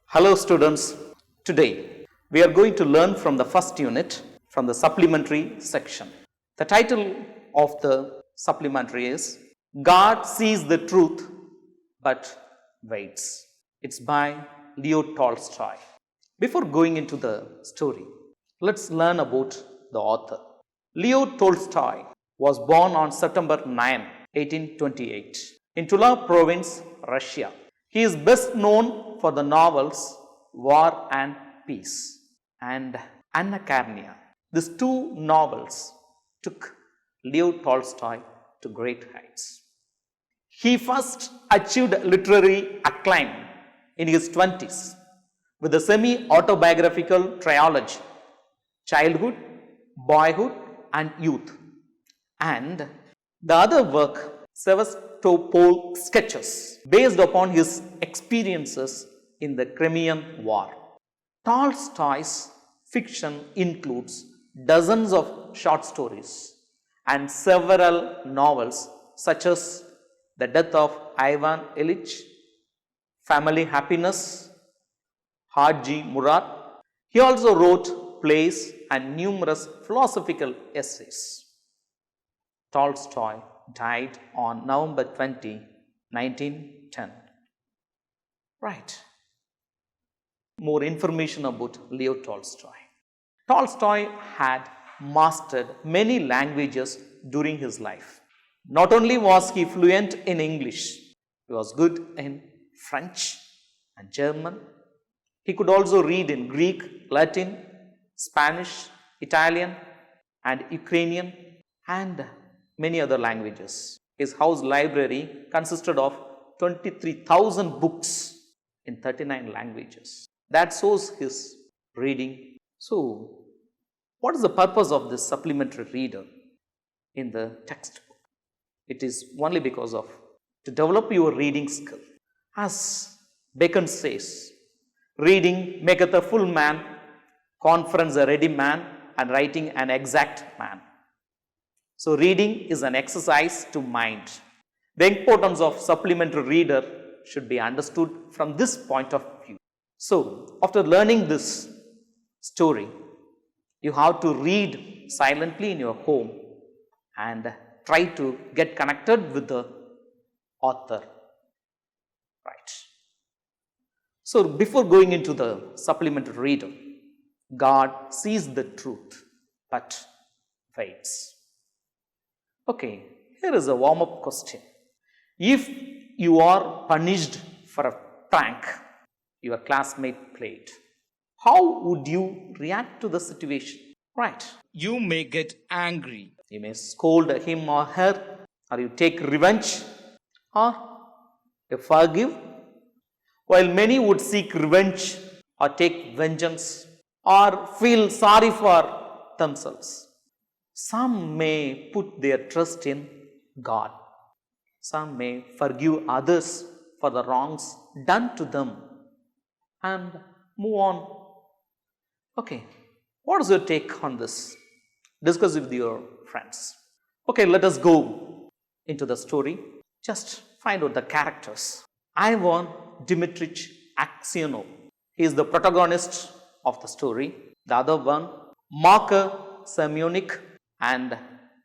Hello students, today we are going to learn from the first unit from the supplementary section. The title of the supplementary is God Sees the Truth but Waits. It's by Leo Tolstoy. Before going into the story, let's learn about the author. Leo Tolstoy was born on September 9, 1828 in Tula province, Russia. He is best known for the novels War and Peace and Anna Karenina. These two novels took Leo Tolstoy to great heights. He first achieved literary acclaim in his 20s with the semi-autobiographical trilogy Childhood, Boyhood and Youth, and the other work Sevastopol Sketches, based upon his experiences in the Crimean War. Tolstoy's fiction includes dozens of short stories and several novels such as The Death of Ivan Ilyich, Family Happiness, Haji Murad. He also wrote plays and numerous philosophical essays. Tolstoy died on November 20, 1910. Right. More information about Leo Tolstoy. Tolstoy had mastered many languages during his life. Not only was he fluent in English, he was good in French and German. He could also read in Greek, Latin, Spanish, Italian and Ukrainian and many other languages. His house library consisted of 23,000 books in 39 languages. That shows his reading. So, what is the purpose of this supplementary reader in the textbook? It is only because of to develop your reading skill. As Bacon says, reading maketh a full man, conference a ready man, and writing an exact man. So, reading is an exercise to mind. The importance of supplementary reader should be understood from this point of view. So, after learning this story, you have to read silently in your home and try to get connected with the author. Right. So, before going into the supplementary reader, God sees the truth but waits. Okay, here is a warm-up question. If you are punished for a prank your classmate played, how would you react to the situation? Right. You may get angry. You may scold him or her, or you take revenge, or you forgive. While many would seek revenge or take vengeance or feel sorry for themselves, some may put their trust in God. Some may forgive others for the wrongs done to them and move on. Okay, what is your take on this? Discuss with your friends. Okay, let us go into the story. Just find out the characters. Ivan Dmitrich Aksionov. He is the protagonist of the story. The other one, Marka Semyonik. And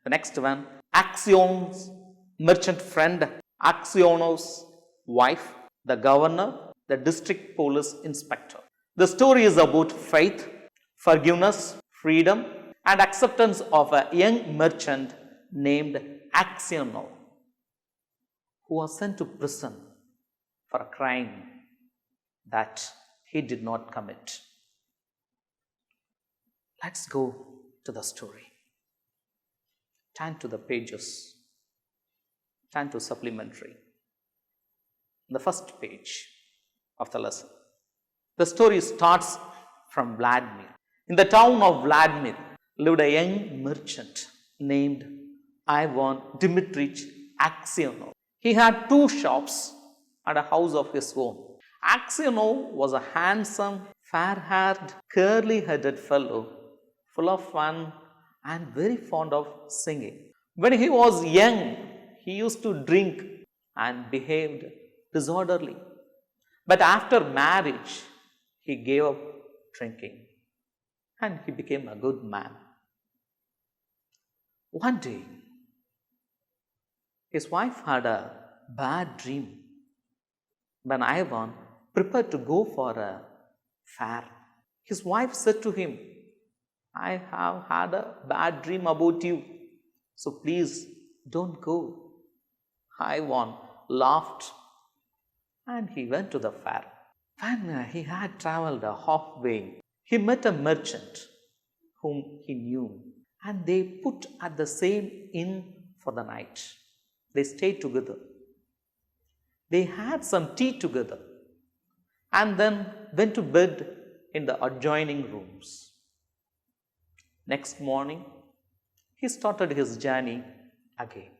the next one, Aksion's merchant friend, Aksionov's wife, the governor, the district police inspector. The story is about faith, forgiveness, freedom, and acceptance of a young merchant named Aksionov, who was sent to prison for a crime that he did not commit. Let's go to the story. Turn to the pages. Turn to supplementary. The first page of the lesson. The story starts from Vladimir. In the town of Vladimir lived a young merchant named Ivan Dmitrich Aksionov. He had two shops and a house of his own. Aksionov was a handsome, fair-haired, curly-headed fellow, full of fun and very fond of singing. When he was young, he used to drink and behaved disorderly. But after marriage, he gave up drinking and he became a good man. One day, his wife had a bad dream when Ivan prepared to go for a fair. His wife said to him, I have had a bad dream about you, so please don't go. Ivan laughed and he went to the fair. When he had traveled halfway, he met a merchant whom he knew, and they put at the same inn for the night. They stayed together. They had some tea together and then went to bed in the adjoining rooms. Next morning, he started his journey again.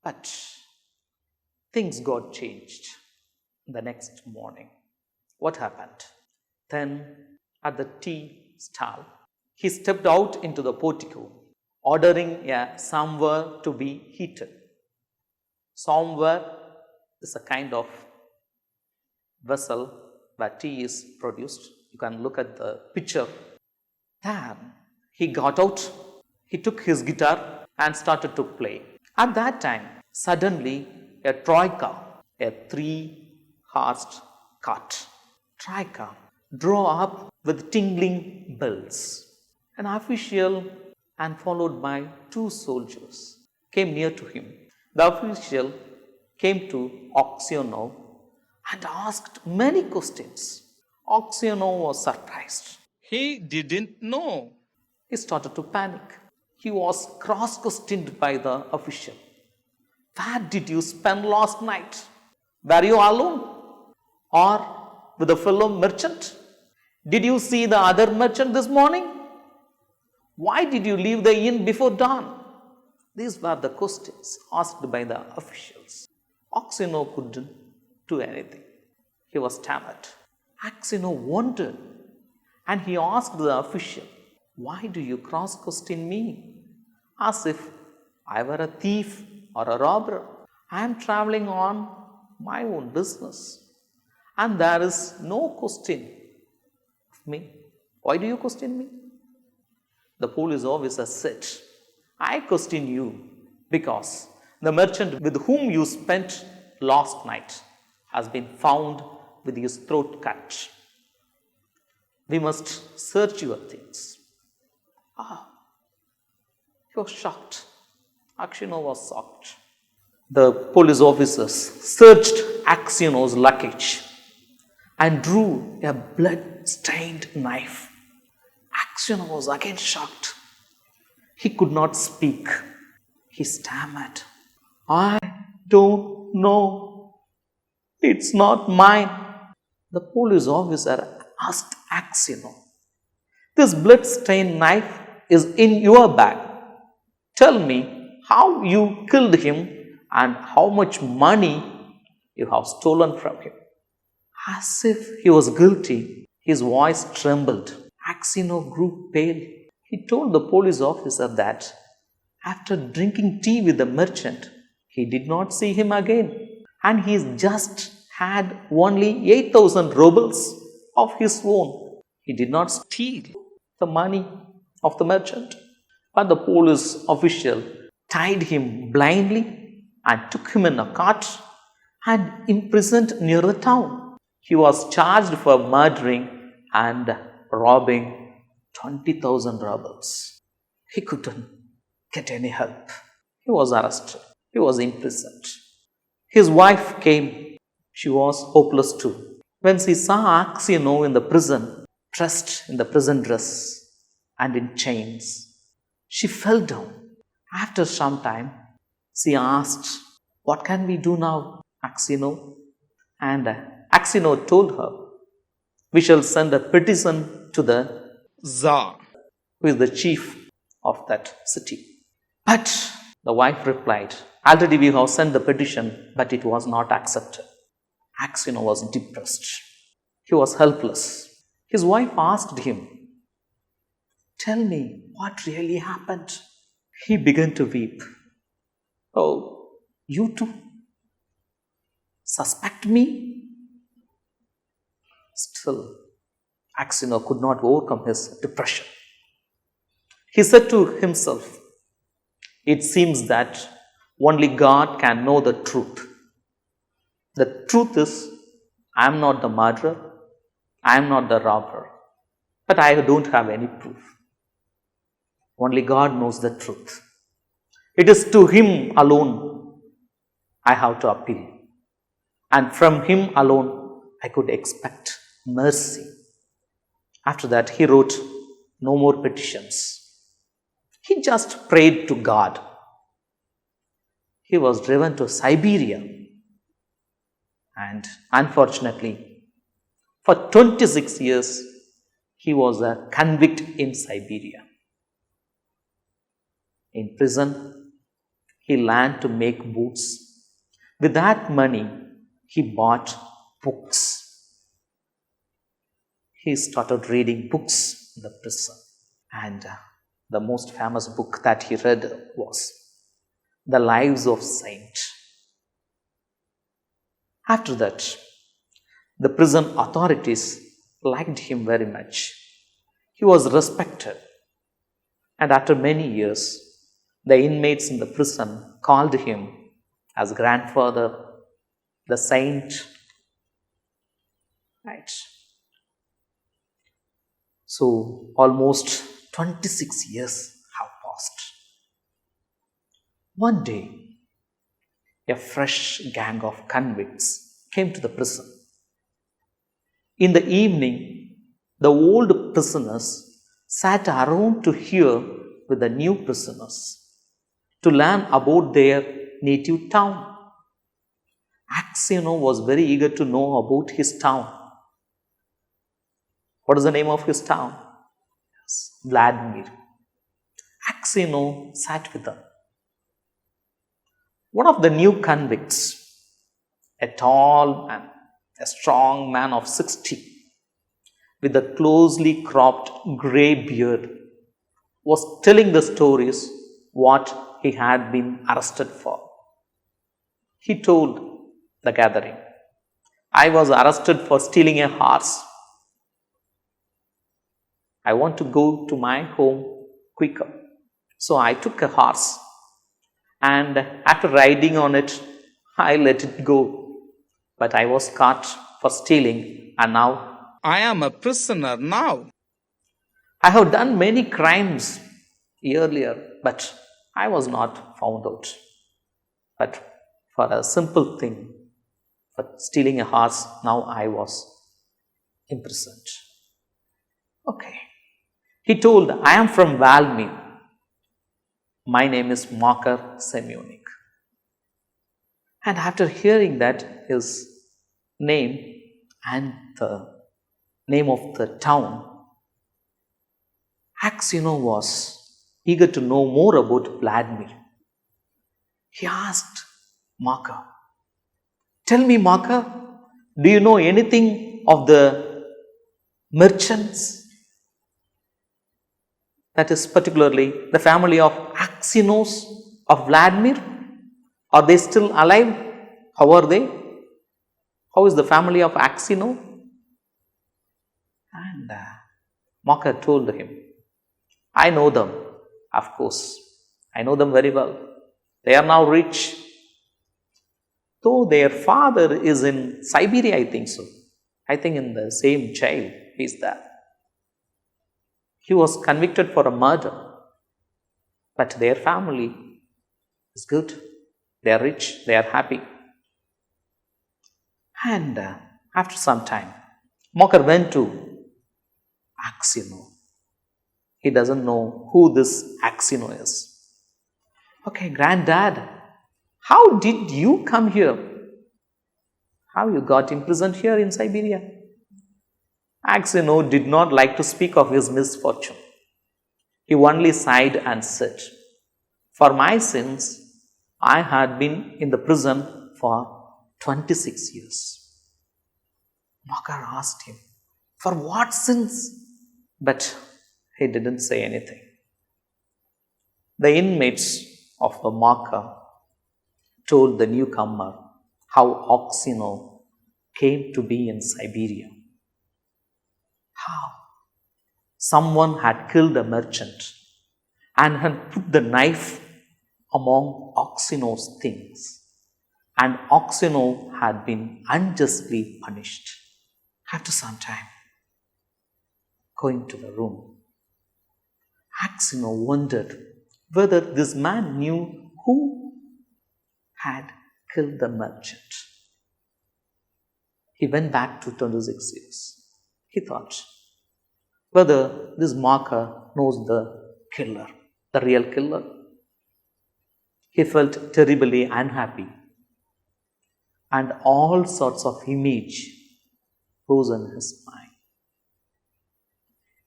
But things got changed the next morning. What happened? Then, at the tea stall, he stepped out into the portico, ordering a samovar to be heated. Samovar is a kind of vessel where tea is produced. You can look at the picture. Then he got out, he took his guitar and started to play. At that time, suddenly a troika, a three-horsed cart, troika, drove up with tingling bells. An official and followed by two soldiers came near to him. The official came to Aksionov and asked many questions. Aksionov was surprised. He didn't know. He started to panic. He was cross-questioned by the official. Where did you spend last night? Were you alone? Or with a fellow merchant? Did you see the other merchant this morning? Why did you leave the inn before dawn? These were the questions asked by the officials. Aksionov couldn't do anything. He was stammered. Aksionov wondered and he asked the official, why do you cross-question me? As if I were a thief or a robber. I am traveling on my own business. And there is no question of me. Why do you question me? The police officer said, I question you because the merchant with whom you spent last night has been found with his throat cut. We must search your things. He was shocked. Aksionov was shocked. The police officers searched Aksionov's luggage and drew a blood-stained knife. Aksionov was again shocked. He could not speak. He stammered. I don't know. It's not mine. The police officer asked Aksionov, this blood-stained knife is in your bag. Tell me how you killed him and how much money you have stolen from him. As if he was guilty, his voice trembled. Aksionov grew pale. He told the police officer that after drinking tea with the merchant, he did not see him again. And he just had only 8,000 rubles of his own. He did not steal the money of the merchant. But the police official tied him blindly and took him in a cart and imprisoned near the town. He was charged for murdering and robbing 20,000 rubles. He couldn't get any help. He was arrested. He was imprisoned. His wife came. She was hopeless too. When she saw Aksionov in the prison, dressed in the prison dress and in chains, she fell down. After some time, she asked, what can we do now, Aksionov? And Aksionov told her, we shall send a petition to the Tsar, who is the chief of that city. But the wife replied, already we have sent the petition, but it was not accepted. Aksionov was depressed. He was helpless. His wife asked him, tell me what really happened. He began to weep. Oh, you too? Suspect me? Still, Axino could not overcome his depression. He said to himself, "It seems that only God can know the truth. The truth is, I am not the murderer, I am not the robber, but I don't have any proof. Only God knows the truth. It is to Him alone I have to appeal, and from Him alone I could expect mercy." After that, he wrote no more petitions. He just prayed to God. He was driven to Siberia, and unfortunately, for 26 years, he was a convict in Siberia. In prison, he learned to make boots. With that money, he bought books. He started reading books in the prison. And the most famous book that he read was The Lives of Saints. After that, the prison authorities liked him very much. He was respected. And after many years, the inmates in the prison called him as grandfather, the saint. Right. So, almost 26 years have passed. One day, a fresh gang of convicts came to the prison. In the evening, the old prisoners sat around to hear with the new prisoners to learn about their native town. Axino was very eager to know about his town. What is the name of his town? Yes, Vladimir. Axino sat with them. One of the new convicts, a tall man, a strong man of 60, with a closely cropped grey beard, was telling the stories what he had been arrested for. He told the gathering, "I was arrested for stealing a horse. I want to go to my home quicker. So I took a horse, and after riding on it, I let it go. But I was caught for stealing, and now I am a prisoner now. I have done many crimes earlier, but I was not found out. But for a simple thing, for stealing a horse, now I was imprisoned." Okay. He told, "I am from Valmy. My name is Makar Semyonik." And after hearing that, his name and the name of the town, Axino was eager to know more about Vladimir. He asked Makar, "Tell me, Makar, do you know anything of the merchants? That is particularly the family of Axinos of Vladimir. Are they still alive? How are they? How is the family of Axino?" And Makar told him, "I know them, of course. I know them very well. They are now rich. Though their father is in Siberia, I think so. I think in the same jail he is there. He was convicted for a murder. But their family is good. They are rich. They are happy." And after some time, Makar went to Axino. He doesn't know who this Axino is. "Okay, granddad, how did you come here? How you got imprisoned here in Siberia?" Axino did not like to speak of his misfortune. He only sighed and said, "For my sins, I had been in the prison for 26 years. Makar asked him, "For what sins?" But he didn't say anything. The inmates of the Makar told the newcomer how Axino came to be in Siberia. how someone had killed a merchant and had put the knife among Oxeno's things, and Oxeno had been unjustly punished. After some time, going to the room, Oxeno wondered whether this man knew who had killed the merchant. He went back to 26 years. He thought whether this marker knows the killer, the real killer. He felt terribly unhappy, and all sorts of image rose in his mind.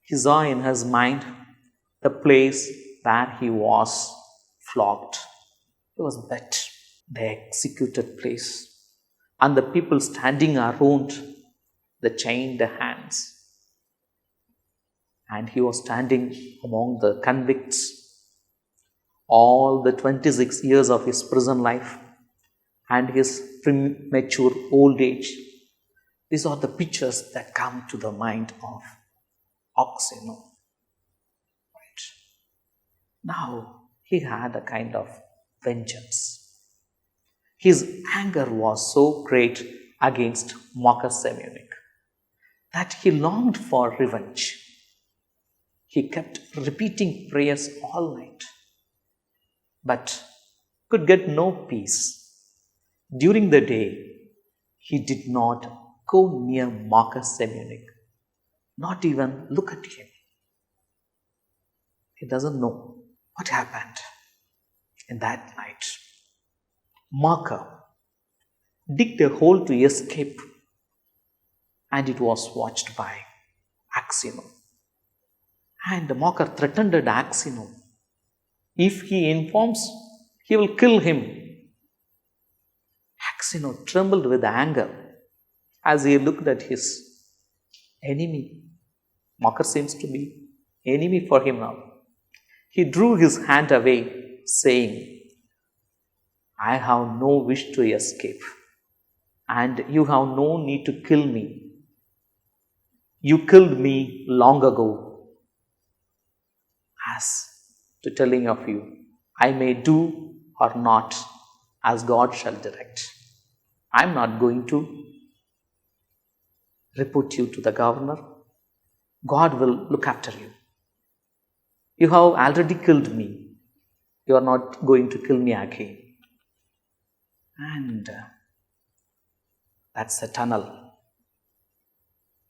He saw in his mind the place where he was flogged. It was bet, the executed place, and the people standing around the chained hands. And he was standing among the convicts. All the 26 years of his prison life and his premature old age, these are the pictures that come to the mind of Oxeno. Right. Now he had a kind of vengeance. His anger was so great against Marcus Semionik that he longed for revenge. He kept repeating prayers all night, but could get no peace. During the day, he did not go near Marcus Semionik, not even look at him. He doesn't know what happened in that night. Marker digged a hole to escape, and it was watched by Oxeno. And Marker threatened Oxeno. If he informs, he will kill him. Oxeno trembled with anger as he looked at his enemy. Marker seems to be enemy for him now. He drew his hand away, saying, I have no wish to escape, and you have no need to kill me. You killed me long ago. As to telling of you, I may do or not as God shall direct. I am not going to report you to the governor. God will look after you. You have already killed me. You are not going to kill me again. And that's the tunnel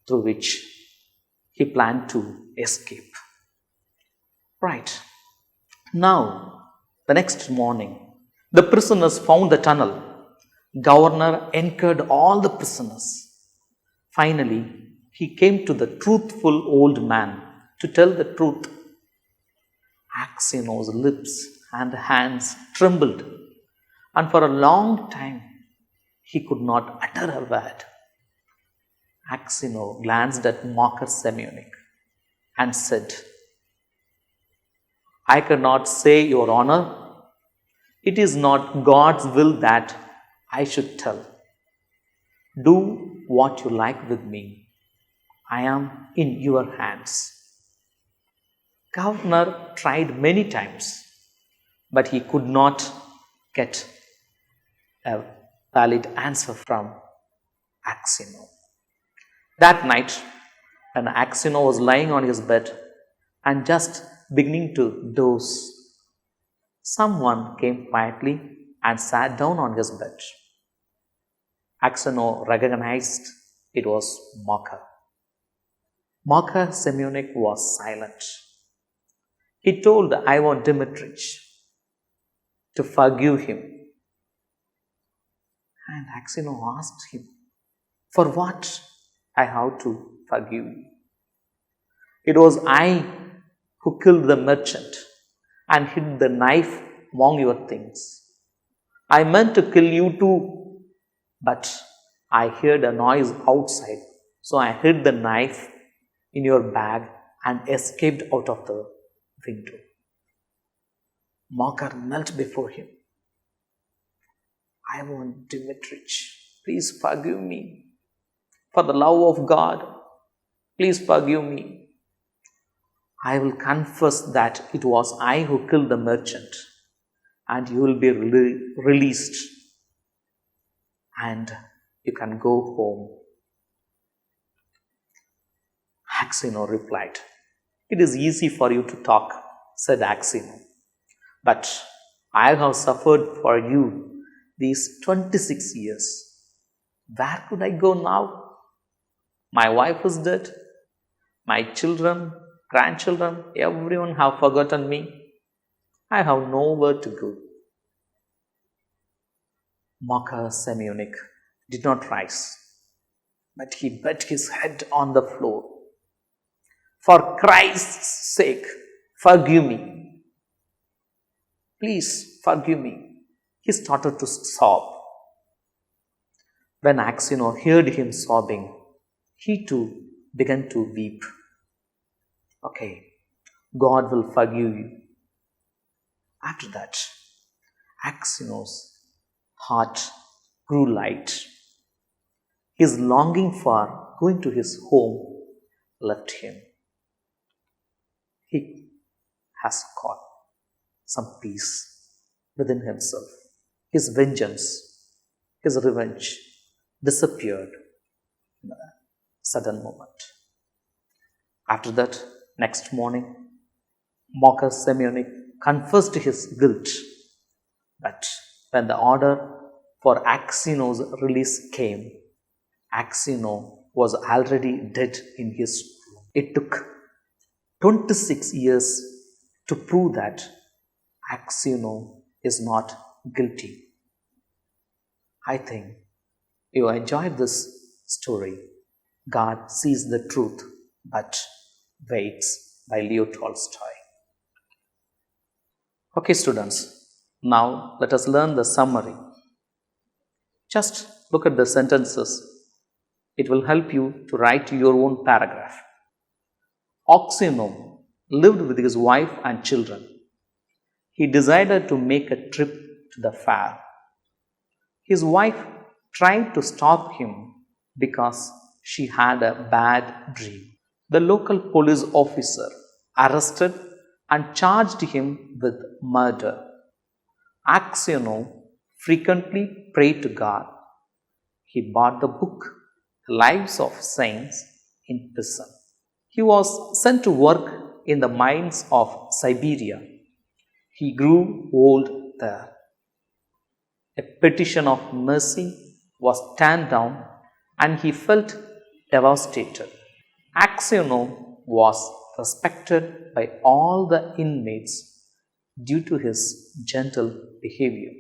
through which he planned to escape. Right. Now, the next morning, the prisoners found the tunnel. Governor encouraged all the prisoners. Finally, he came to the truthful old man to tell the truth. Oxeno's lips and hands trembled, and for a long time he could not utter a word. Oxeno glanced at Marcus Semionik and said, I cannot say, Your Honor, it is not God's will that I should tell. Do what you like with me. I am in your hands. Governor tried many times, but he could not get a valid answer from Oxeno. That night, when Oxeno was lying on his bed and just beginning to doze, someone came quietly and sat down on his bed. Oxeno recognized it was Marker. Marker Semionik was silent. He told Ivan Dmitrich to forgive him. And Oxeno asked him, for what I have to forgive you? It was I who killed the merchant and hid the knife among your things. I meant to kill you too, but I heard a noise outside, so I hid the knife in your bag and escaped out of the window. Marker knelt before him. Ivan Dmitrich, please forgive me. For the love of God, Please forgive me. I will confess that it was I who killed the merchant, and you will be released, and you can go home. Axino replied, It is easy for you to talk, said Axino, but I have suffered for you these 26 years. Where could I go now? My wife is dead. My children, grandchildren, everyone have forgotten me. I have nowhere to go. Mocker Semyonik did not rise, but he beat his head on the floor. For Christ's sake, forgive me. Please forgive me. He started to sob. When Axino heard him sobbing, he too began to weep. Okay, God will forgive you. After that, Axino's heart grew light. His longing for going to his home left him. He has got some peace within himself. His vengeance, his revenge disappeared in a sudden moment. After that, next morning, Mocker Semyonik confessed his guilt. But when the order for Axino's release came, Axino was already dead in his room. It took 26 years to prove that Axino is not guilty. I think you enjoyed this story. God sees the truth but waits, by Leo Tolstoy. Okay, students, now let us learn the summary. Just look at the sentences. It will help you to write your own paragraph. Axino lived with his wife and children. He decided to make a trip to the fair. His wife tried to stop him because she had a bad dream. The local police officer arrested and charged him with murder. Axino frequently prayed to God. He bought the book Lives of Saints in prison. He was sent to work in the mines of Siberia. He grew old there. A petition of mercy was turned down and he felt devastated. Axino was respected by all the inmates due to his gentle behavior.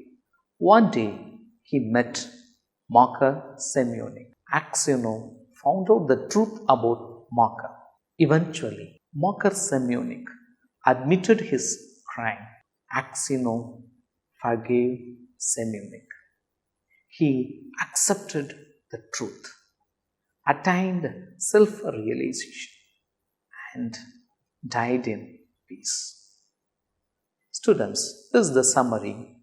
One day he met Mocker Semyonik. Axino found out the truth about Mocker. Eventually, Mocker Semyonik admitted his crime. Axino forgave Semyonik. He accepted the truth, attained self-realization, and died in peace. Students, this is the summary.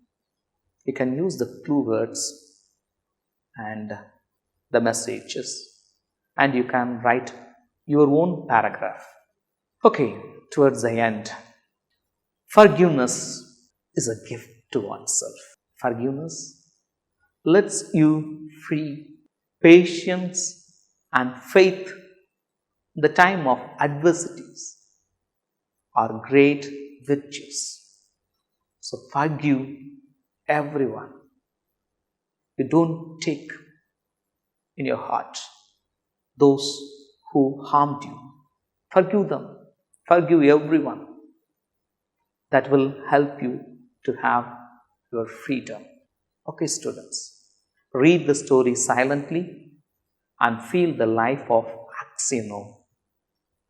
You can use the clue words and the messages, and you can write your own paragraph. Okay, towards the end, forgiveness is a gift to oneself. Forgiveness lets you free. Patience and faith in the time of adversities are great virtues. So forgive everyone. You don't take in your heart those who harmed you. Forgive them. Forgive everyone. That will help you to have your freedom. Okay, students. Read the story silently and feel the life of Axino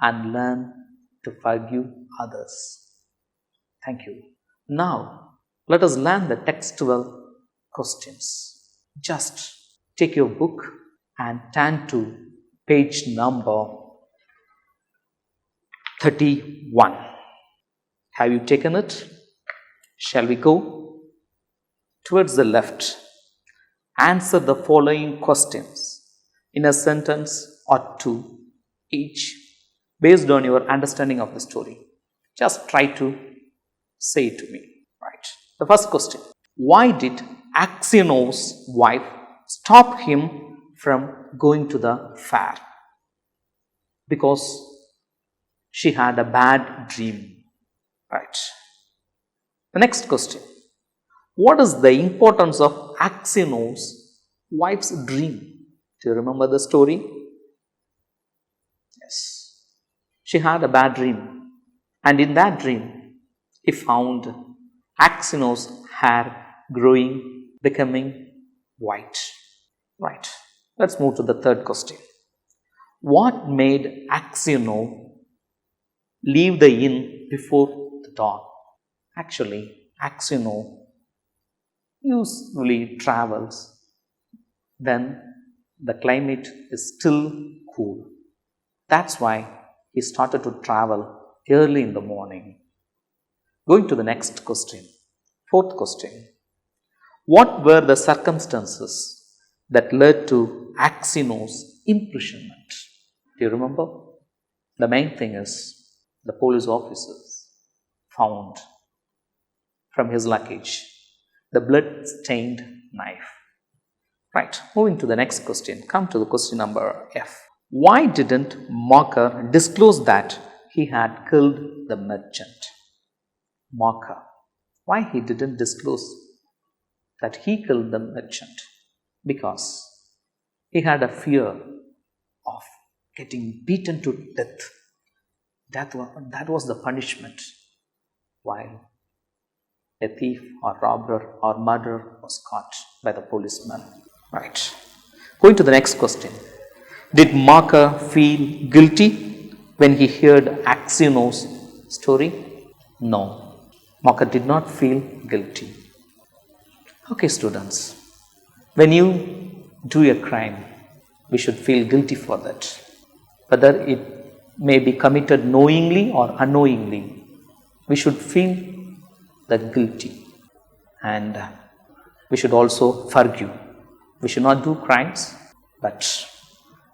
and learn to forgive others. Thank you. Now, let us learn the textual questions. Just take your book and turn to page number 31. Have you taken it? Shall we go? Towards the left, answer the following questions in a sentence or two. each based on your understanding of the story. Just try to say it to me. Right. The first question. Why did Axiono's wife stop him from going to the fair? Because she had a bad dream. Right. The next question. What is the importance of Axiono's wife's dream? Do you remember the story? Yes. She had a bad dream, and in that dream, he found Axiono's hair growing, becoming white. Right. Let's move to the third question. What made Axiono leave the inn before the dawn? Actually, Axiono usually travels when the climate is still cool. That's why he started to travel early in the morning. Going to the next question, fourth question. What were the circumstances that led to Axiono's imprisonment? Do you remember? The main thing is the police officers found from his luggage the blood-stained knife. Right, moving to the next question. Come to the question number F. Why didn't Mocker disclose that he had killed the merchant? Mocker. Why he didn't disclose that he killed the merchant? Because he had a fear of getting beaten to death. That was the punishment while a thief or robber or murderer was caught by the policeman. Right. Going to the next question. Did Mocker feel guilty when he heard Axiono's story? No. Mocker did not feel guilty. Okay, students. When you do a crime, we should feel guilty for that. Whether it may be committed knowingly or unknowingly, we should feel that guilty. And we should also forgive. We should not do crimes, but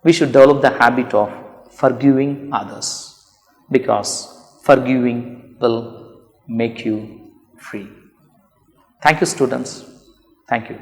we should develop the habit of forgiving others, because forgiving will make you free. Thank you, students. Thank you.